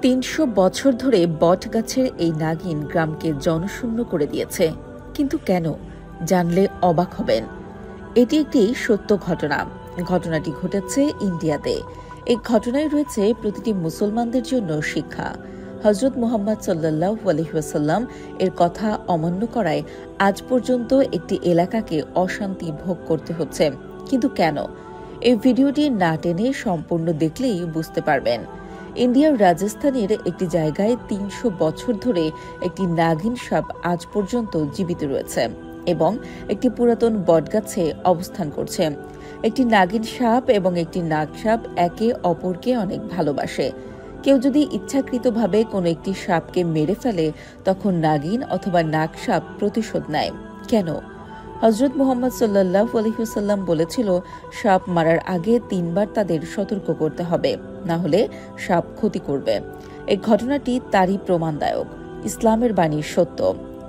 ৩০০ বছর ধরে বটগাছের এই নাগিন গ্রামকে জনশূন্য করে দিয়েছে। কিন্তু কেন? জানলে অবাক হবেন। এটি একটি সত্য ঘটনা। ঘটনাটি ঘটেছে ইন্ডিয়াতে। এই ঘটনায় রয়েছে প্রতিটি মুসলমানদের জন্য শিক্ষা। হযরত মুহাম্মদ সাল্লাল্লাহু আলাইহি ওয়াসাল্লাম এর কথা অমান্য করায় আজ পর্যন্ত একটি এলাকাকে অশান্তি ভোগ করতে হচ্ছে। কিন্তু কেন? এই ভিডিওটি না টেনে সম্পূর্ণ দেখলেই বুঝতে পারবেন। ইন্ডিয়ার রাজস্থানের একটি জায়গায় ৩০০ বছর ধরে একটি নাগিন সাপ আজ পর্যন্ত জীবিত রয়েছে এবং একটি পুরাতন বটগাছে অবস্থান করছে। একটি নাগিন সাপ এবং একটি নাগ সাপ একে অপরকে অনেক ভালোবাসে। কেউ যদি ইচ্ছাকৃতভাবে কোনো একটি সাপকে মেরে ফেলে, তখন নাগিন অথবা নাগ সাপ প্রতিশোধ নেয়। কেন? হযরত মুহাম্মদ সাল্লাল্লাহু আলাইহি ওয়াসাল্লাম বলেছিল, সাপ মারার আগে ৩ বার তাদের সতর্ক করতে হবে, না হলে সাপ ক্ষতি করবে। এই ঘটনাটি তারই প্রমাণদায়ক। ইসলামের বাণী সত্য।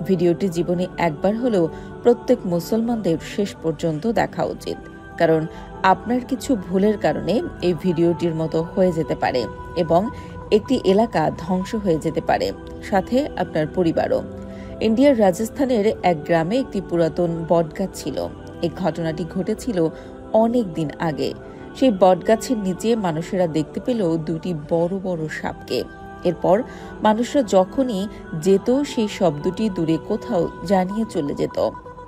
ভিডিওটি জীবনে একবার হলেও প্রত্যেক মুসলমানদের শেষ পর্যন্ত দেখা উচিত, কারণ আপনার কিছু ভুলের কারণে এই ভিডিওটির মতো হয়ে যেতে পারে এবং একটি এলাকা ধ্বংস হয়ে যেতে পারে, সাথে আপনার পরিবারও। ইন্ডিয়ার রাজস্থানের এক গ্রামে একটি পুরাতন বটগাছ ছিল। এই ঘটনাটি ঘটেছিল অনেক দিন আগে। সেই বটগাছের নিচে মানুষেরা দেখতে পেল দুটি বড় বড় সাপকে। এরপর মানুষরা যখনই যেত, সেই শব্দটি দূরে কোথাও জানিয়ে চলে যেত।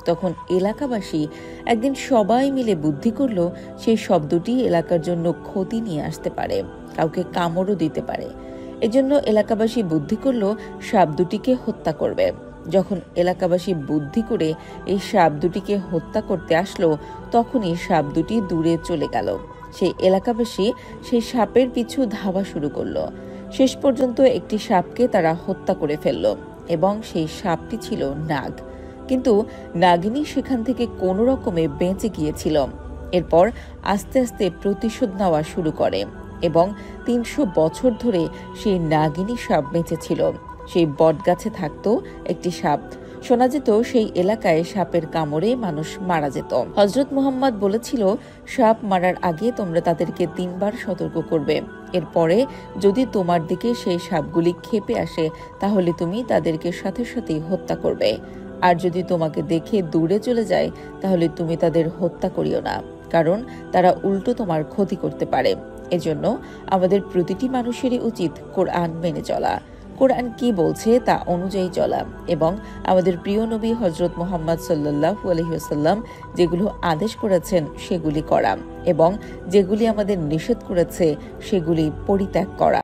তখন এলাকাবাসী একদিন সবাই মিলে বুদ্ধি করল, সেই শব্দটি এলাকার জন্য ক্ষতি নিয়ে আসতে পারে, কাউকে কামড়ও দিতে পারে। এজন্য এলাকাবাসী বুদ্ধি করল সাপ দুটিকে হত্যা করবে। যখন এলাকাবাসী বুদ্ধি করে এই সাপ দুটিকে হত্যা করতে আসলো, তখনই সাপ দুটি দূরে চলে গেল। সেই এলাকাবাসী সেই সাপের পিছু ধাওয়া শুরু করলো। শেষ পর্যন্ত একটি সাপকে তারা হত্যা করে ফেলল এবং সেই সাপটি ছিল নাগ। কিন্তু নাগিনী সেখান থেকে কোনো রকমে বেঁচে গিয়েছিল। এরপর আস্তে আস্তে প্রতিশোধ নেওয়া শুরু করে এবং ৩০০ বছর ধরে সেই নাগিনী সাপ বেঁচে ছিল। সেই বটগাছে থাকতো একটি সাপ। শোনা যেত সেই এলাকায় সাপের কামড়ে মানুষ মারা যেত। হযরত মুহাম্মদ বলেছিল, সাপ মারার আগে তোমরা তাদেরকে ৩ বার সতর্ক করবে। এরপরে যদি তোমার দিকে সেই সাপগুলি ক্ষেপে আসে, তাহলে তুমি তাদেরকে সাথে সাথেই হত্যা করবে। আর যদি তোমাকে দেখে দূরে চলে যায়, তাহলে তুমি তাদের হত্যা করিও না, কারণ তারা উল্টো তোমার ক্ষতি করতে পারে। এজন্য আমাদের প্রতিটি মানুষেরই উচিত কোরআন মেনে চলা, কোরআন কি বলছে তা অনুযায়ী চলা এবং আমাদের প্রিয় নবী হযরত মুহাম্মদ সাল্লাল্লাহু আলাইহি ওয়াসাল্লাম যেগুলো আদেশ করেছেন সেগুলি করা এবং যেগুলি আমাদের নিষেধ করেছে সেগুলি পরিত্যাগ করা।